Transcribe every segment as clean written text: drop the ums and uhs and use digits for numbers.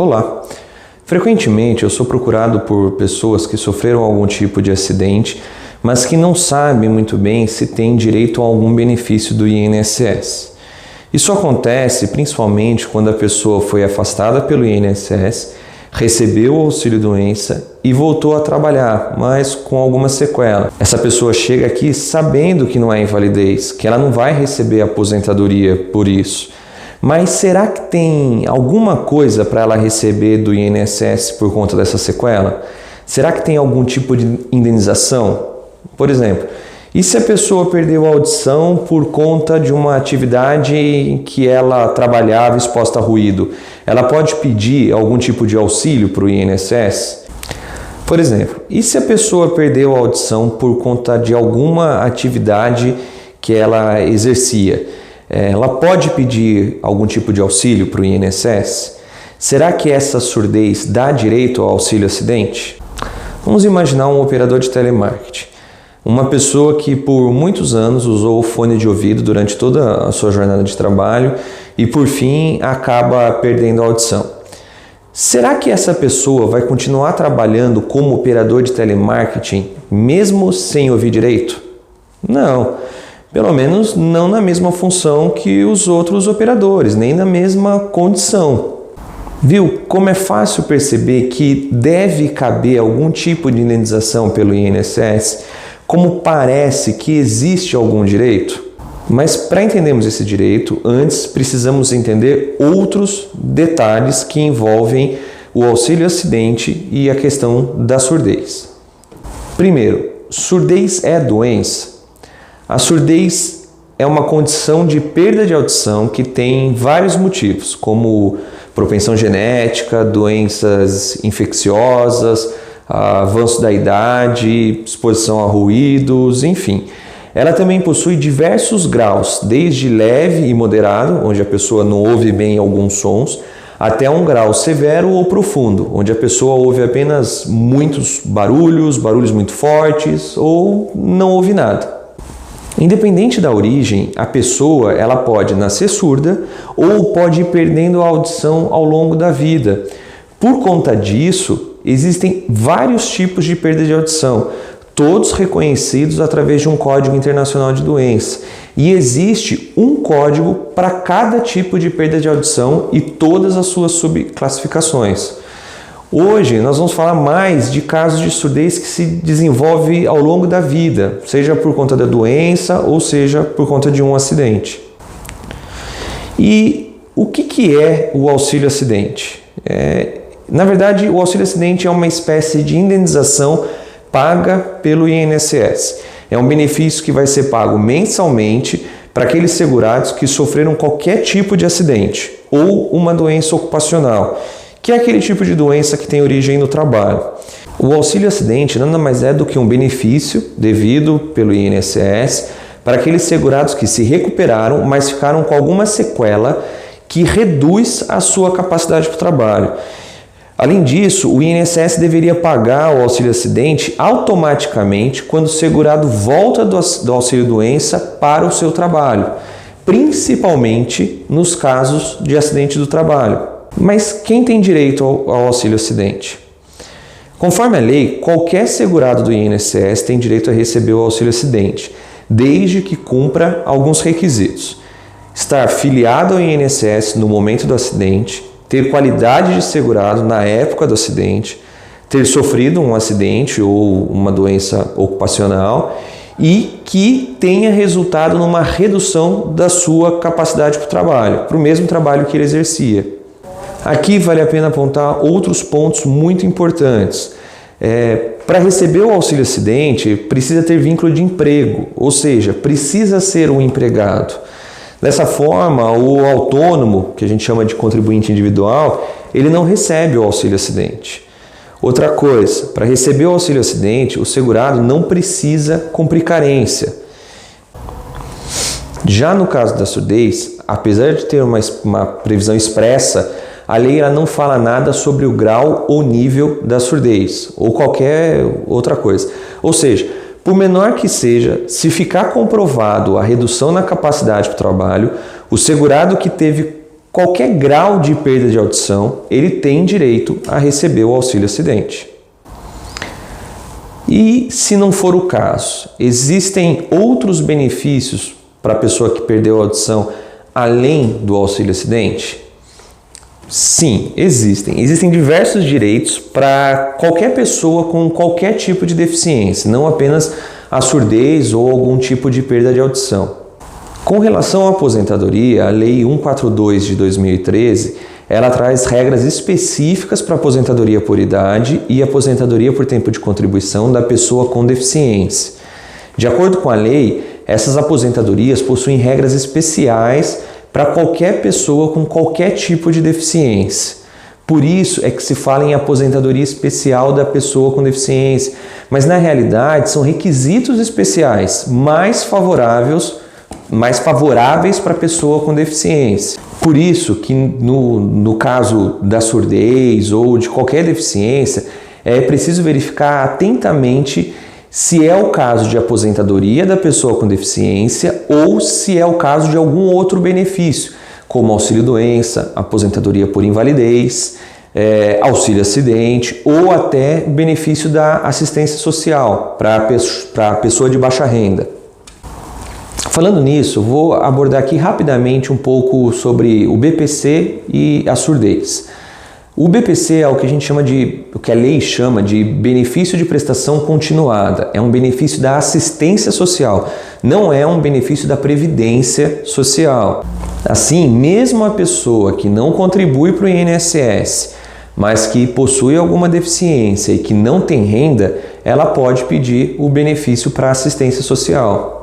Olá! Frequentemente eu sou procurado por pessoas que sofreram algum tipo de acidente, mas que não sabem muito bem se têm direito a algum benefício do INSS. Isso acontece principalmente quando a pessoa foi afastada pelo INSS, recebeu o auxílio-doença e voltou a trabalhar, mas com alguma sequela. Essa pessoa chega aqui sabendo que não é invalidez, que ela não vai receber aposentadoria por isso. Mas será que tem alguma coisa para ela receber do INSS por conta dessa sequela? Será que tem algum tipo de indenização? Por exemplo, e se a pessoa perdeu a audição por conta de uma atividade em que ela trabalhava exposta a ruído? Ela pode pedir algum tipo de auxílio para o INSS? Por exemplo, e se a pessoa perdeu a audição por conta de alguma atividade que ela exercia? Ela pode pedir algum tipo de auxílio para o INSS? Será que essa surdez dá direito ao auxílio acidente? Vamos imaginar um operador de telemarketing. Uma pessoa que por muitos anos usou o fone de ouvido durante toda a sua jornada de trabalho e por fim acaba perdendo a audição. Será que essa pessoa vai continuar trabalhando como operador de telemarketing mesmo sem ouvir direito? Não. Pelo menos não na mesma função que os outros operadores, nem na mesma condição. Viu como é fácil perceber que deve caber algum tipo de indenização pelo INSS, como parece que existe algum direito? Mas para entendermos esse direito, antes precisamos entender outros detalhes que envolvem o auxílio acidente e a questão da surdez. Primeiro, surdez é doença? A surdez é uma condição de perda de audição que tem vários motivos, como propensão genética, doenças infecciosas, avanço da idade, exposição a ruídos, enfim. Ela também possui diversos graus, desde leve e moderado, onde a pessoa não ouve bem alguns sons, até um grau severo ou profundo, onde a pessoa ouve apenas muitos barulhos muito fortes ou não ouve nada. Independente da origem, a pessoa ela pode nascer surda ou pode ir perdendo a audição ao longo da vida. Por conta disso, existem vários tipos de perda de audição, todos reconhecidos através de um Código Internacional de Doença. E existe um código para cada tipo de perda de audição e todas as suas subclassificações. Hoje nós vamos falar mais de casos de surdez que se desenvolve ao longo da vida, seja por conta da doença ou seja por conta de um acidente. E o que é o auxílio acidente? Na verdade, o auxílio acidente é uma espécie de indenização paga pelo INSS. É um benefício que vai ser pago mensalmente para aqueles segurados que sofreram qualquer tipo de acidente ou uma doença ocupacional, que é aquele tipo de doença que tem origem no trabalho. O auxílio acidente nada mais é do que um benefício devido pelo INSS para aqueles segurados que se recuperaram, mas ficaram com alguma sequela que reduz a sua capacidade para o trabalho. Além disso, o INSS deveria pagar o auxílio acidente automaticamente quando o segurado volta do auxílio doença para o seu trabalho, principalmente nos casos de acidente do trabalho. Mas quem tem direito ao auxílio acidente? Conforme a lei, qualquer segurado do INSS tem direito a receber o auxílio acidente, desde que cumpra alguns requisitos. Estar filiado ao INSS no momento do acidente, ter qualidade de segurado na época do acidente, ter sofrido um acidente ou uma doença ocupacional e que tenha resultado numa redução da sua capacidade para o trabalho, para o mesmo trabalho que ele exercia. Aqui vale a pena apontar outros pontos muito importantes. Para receber o auxílio acidente, precisa ter vínculo de emprego, ou seja, precisa ser um empregado. Dessa forma, o autônomo, que a gente chama de contribuinte individual, ele não recebe o auxílio acidente. Outra coisa, para receber o auxílio acidente, o segurado não precisa cumprir carência. Já no caso da surdez, apesar de ter uma previsão expressa, a lei ela não fala nada sobre o grau ou nível da surdez ou qualquer outra coisa. Ou seja, por menor que seja, se ficar comprovado a redução na capacidade para o trabalho, o segurado que teve qualquer grau de perda de audição, ele tem direito a receber o auxílio acidente. E se não for o caso, existem outros benefícios para a pessoa que perdeu a audição além do auxílio acidente? Sim, existem. Existem diversos direitos para qualquer pessoa com qualquer tipo de deficiência, não apenas a surdez ou algum tipo de perda de audição. Com relação à aposentadoria, a Lei 142 de 2013, ela traz regras específicas para aposentadoria por idade e aposentadoria por tempo de contribuição da pessoa com deficiência. De acordo com a lei, essas aposentadorias possuem regras especiais para qualquer pessoa com qualquer tipo de deficiência. Por isso é que se fala em aposentadoria especial da pessoa com deficiência, mas na realidade são requisitos especiais mais favoráveis para a pessoa com deficiência. Por isso que no caso da surdez ou de qualquer deficiência, é preciso verificar atentamente se é o caso de aposentadoria da pessoa com deficiência ou se é o caso de algum outro benefício, como auxílio-doença, aposentadoria por invalidez, auxílio acidente ou até benefício da assistência social para a pessoa de baixa renda. Falando nisso, vou abordar aqui rapidamente um pouco sobre o BPC e a surdez. O BPC é o que o que a lei chama de benefício de prestação continuada. É um benefício da assistência social, não é um benefício da previdência social. Assim, mesmo a pessoa que não contribui para o INSS, mas que possui alguma deficiência e que não tem renda, ela pode pedir o benefício para assistência social.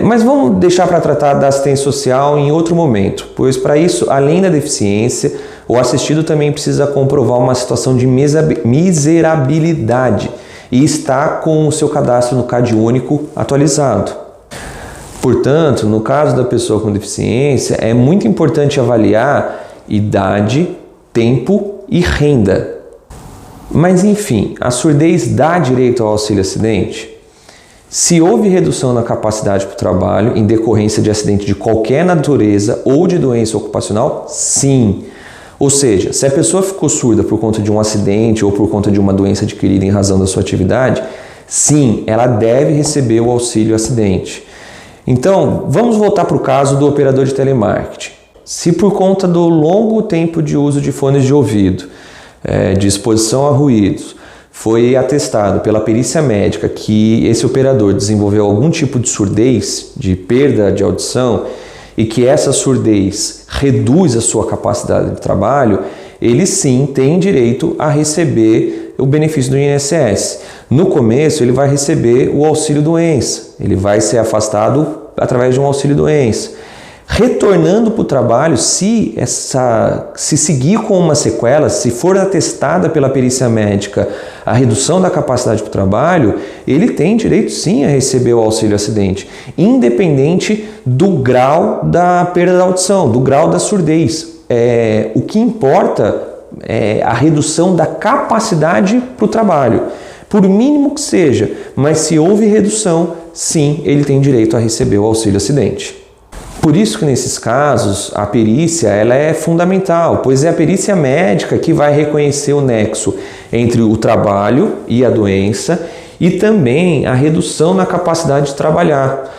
Mas vamos deixar para tratar da assistência social em outro momento, pois para isso, além da deficiência, o assistido também precisa comprovar uma situação de miserabilidade e está com o seu cadastro no CadÚnico atualizado. Portanto, no caso da pessoa com deficiência, é muito importante avaliar idade, tempo e renda. Mas enfim, a surdez dá direito ao auxílio acidente? Se houve redução na capacidade para o trabalho em decorrência de acidente de qualquer natureza ou de doença ocupacional, sim. Ou seja, se a pessoa ficou surda por conta de um acidente ou por conta de uma doença adquirida em razão da sua atividade, sim, ela deve receber o auxílio acidente. Então, vamos voltar para o caso do operador de telemarketing. Se por conta do longo tempo de uso de fones de ouvido, de exposição a ruídos, foi atestado pela perícia médica que esse operador desenvolveu algum tipo de surdez, de perda de audição, e que essa surdez reduz a sua capacidade de trabalho, ele sim tem direito a receber o benefício do INSS. No começo, ele vai receber o auxílio-doença, ele vai ser afastado através de um auxílio-doença. Retornando para o trabalho, se seguir com uma sequela, se for atestada pela perícia médica a redução da capacidade para o trabalho, ele tem direito sim a receber o auxílio acidente, independente do grau da perda da audição, do grau da surdez. O que importa é a redução da capacidade para o trabalho, por mínimo que seja, mas se houve redução, sim, ele tem direito a receber o auxílio acidente. Por isso que nesses casos a perícia ela é fundamental, pois é a perícia médica que vai reconhecer o nexo entre o trabalho e a doença e também a redução na capacidade de trabalhar.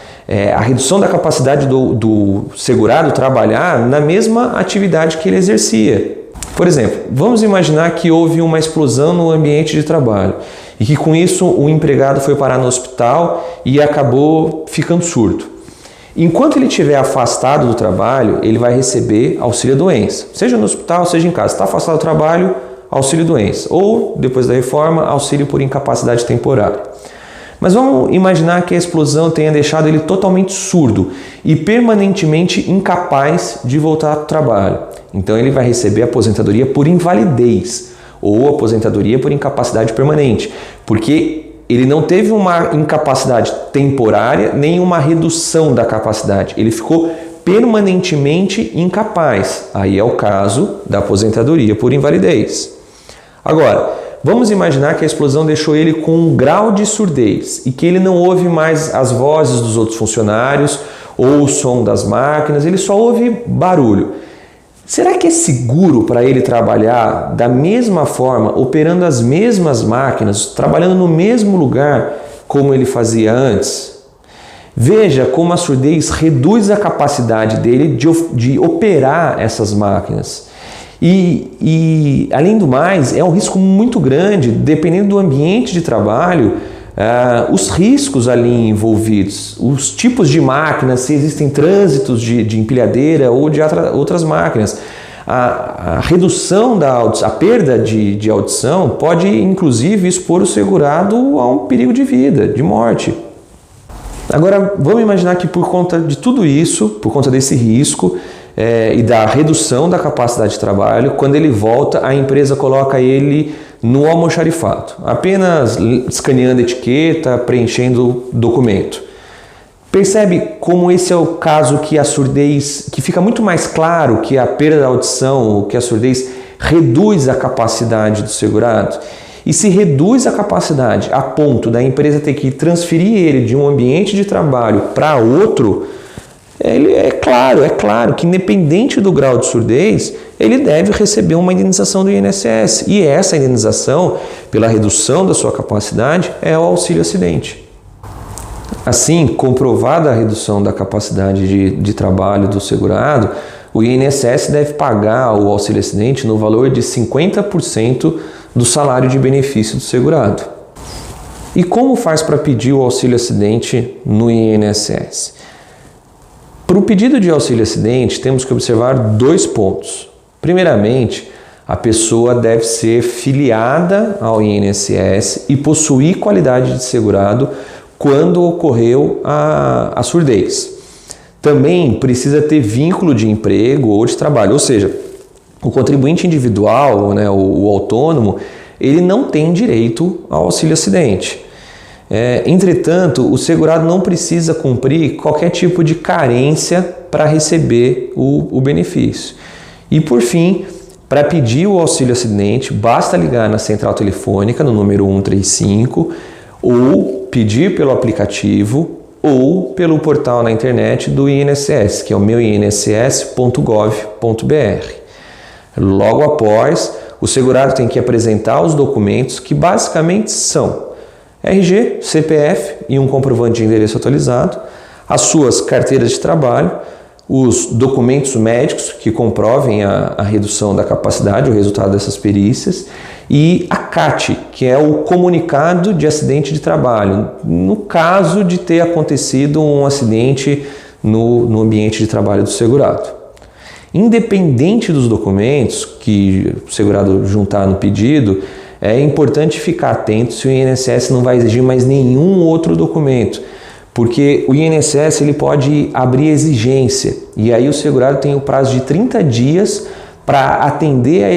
A redução da capacidade do segurado trabalhar na mesma atividade que ele exercia. Por exemplo, vamos imaginar que houve uma explosão no ambiente de trabalho e que com isso o empregado foi parar no hospital e acabou ficando surdo. Enquanto ele estiver afastado do trabalho, ele vai receber auxílio-doença, seja no hospital, seja em casa. Está afastado do trabalho, auxílio-doença. Ou, depois da reforma, auxílio por incapacidade temporária. Mas vamos imaginar que a explosão tenha deixado ele totalmente surdo e permanentemente incapaz de voltar ao trabalho. Então ele vai receber aposentadoria por invalidez ou aposentadoria por incapacidade permanente, porque ele não teve uma incapacidade temporária nem uma redução da capacidade. Ele ficou permanentemente incapaz. Aí é o caso da aposentadoria por invalidez. Agora, vamos imaginar que a explosão deixou ele com um grau de surdez e que ele não ouve mais as vozes dos outros funcionários ou o som das máquinas, ele só ouve barulho. Será que é seguro para ele trabalhar da mesma forma, operando as mesmas máquinas, trabalhando no mesmo lugar como ele fazia antes? Veja como a surdez reduz a capacidade dele de operar essas máquinas. E além do mais, é um risco muito grande, dependendo do ambiente de trabalho, os riscos ali envolvidos, os tipos de máquinas, se existem trânsitos de empilhadeira ou de outras máquinas. A redução a perda de audição pode inclusive expor o segurado a um perigo de vida, de morte. Agora, vamos imaginar que por conta de tudo isso, por conta desse risco e da redução da capacidade de trabalho, quando ele volta, a empresa coloca ele no almoxarifado, apenas escaneando a etiqueta, preenchendo documento. Percebe como esse é o caso que a surdez, que fica muito mais claro que a perda da audição, que a surdez reduz a capacidade do segurado? E se reduz a capacidade a ponto da empresa ter que transferir ele de um ambiente de trabalho para outro, é claro que independente do grau de surdez, ele deve receber uma indenização do INSS. E essa indenização, pela redução da sua capacidade, é o auxílio acidente. Assim, comprovada a redução da capacidade de trabalho do segurado, o INSS deve pagar o auxílio acidente no valor de 50% do salário de benefício do segurado. E como faz para pedir o auxílio acidente no INSS? Para o pedido de auxílio acidente, temos que observar 2 pontos. Primeiramente, a pessoa deve ser filiada ao INSS e possuir qualidade de segurado quando ocorreu a surdez. Também precisa ter vínculo de emprego ou de trabalho, ou seja, o contribuinte individual, né, o autônomo, ele não tem direito ao auxílio acidente. Entretanto, o segurado não precisa cumprir qualquer tipo de carência para receber o benefício. E por fim, para pedir o auxílio acidente, basta ligar na central telefônica no número 135 ou pedir pelo aplicativo ou pelo portal na internet do INSS, que é o meuinss.gov.br. Logo após, o segurado tem que apresentar os documentos que basicamente são RG, CPF e um comprovante de endereço atualizado, as suas carteiras de trabalho, os documentos médicos que comprovem a redução da capacidade, o resultado dessas perícias, e a CAT, que é o comunicado de acidente de trabalho, no caso de ter acontecido um acidente no ambiente de trabalho do segurado. Independente dos documentos que o segurado juntar no pedido, é importante ficar atento se o INSS não vai exigir mais nenhum outro documento, porque o INSS ele pode abrir exigência e aí o segurado tem o prazo de 30 dias para atender a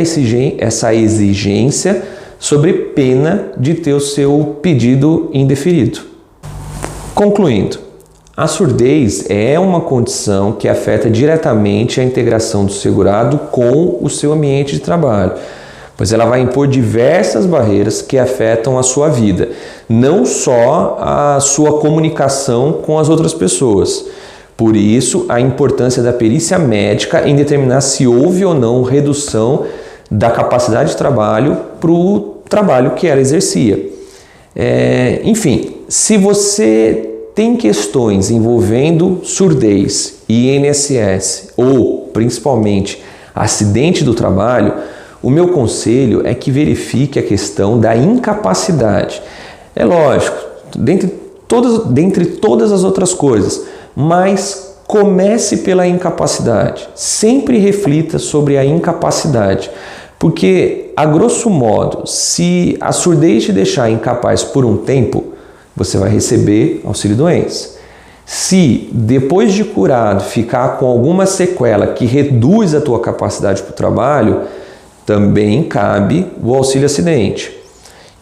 essa exigência, sobre pena de ter o seu pedido indeferido. Concluindo, a surdez é uma condição que afeta diretamente a integração do segurado com o seu ambiente de trabalho, pois ela vai impor diversas barreiras que afetam a sua vida, não só a sua comunicação com as outras pessoas. Por isso, a importância da perícia médica em determinar se houve ou não redução da capacidade de trabalho para o trabalho que ela exercia. Enfim, se você tem questões envolvendo surdez e INSS ou, principalmente, acidente do trabalho, o meu conselho é que verifique a questão da incapacidade. É lógico, dentre todas as outras coisas, mas comece pela incapacidade. Sempre reflita sobre a incapacidade, porque, a grosso modo, se a surdez te deixar incapaz por um tempo, você vai receber auxílio-doença. Se, depois de curado, ficar com alguma sequela que reduz a tua capacidade para o trabalho, também cabe o auxílio-acidente.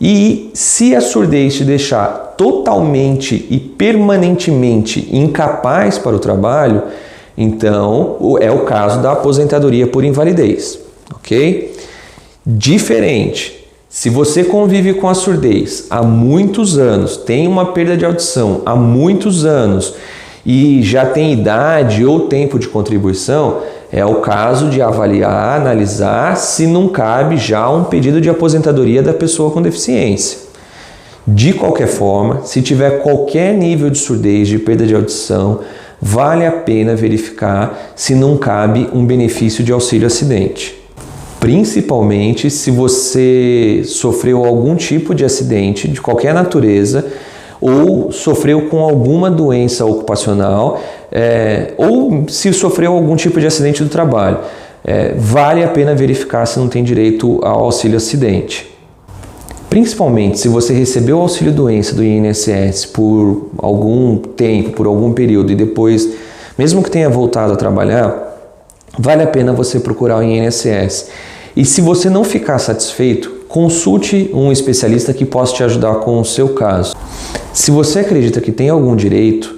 E se a surdez te deixar totalmente e permanentemente incapaz para o trabalho, então é o caso da aposentadoria por invalidez, ok? Diferente, se você convive com a surdez há muitos anos, tem uma perda de audição há muitos anos e já tem idade ou tempo de contribuição, É o caso de avaliar, analisar se não cabe já um pedido de aposentadoria da pessoa com deficiência. De qualquer forma, se tiver qualquer nível de surdez, de perda de audição, vale a pena verificar se não cabe um benefício de auxílio acidente. Principalmente se você sofreu algum tipo de acidente de qualquer natureza ou sofreu com alguma doença ocupacional ou se sofreu algum tipo de acidente do trabalho. Vale a pena verificar se não tem direito ao auxílio acidente. Principalmente se você recebeu o auxílio doença do INSS por algum tempo, por algum período e depois, mesmo que tenha voltado a trabalhar, vale a pena você procurar o INSS. E se você não ficar satisfeito, consulte um especialista que possa te ajudar com o seu caso. Se você acredita que tem algum direito,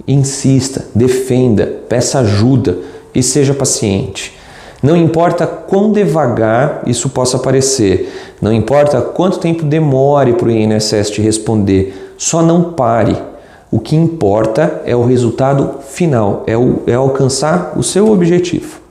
insista, defenda, peça ajuda e seja paciente. Não importa quão devagar isso possa parecer, não importa quanto tempo demore para o INSS te responder, só não pare. O que importa é o resultado final, é alcançar o seu objetivo.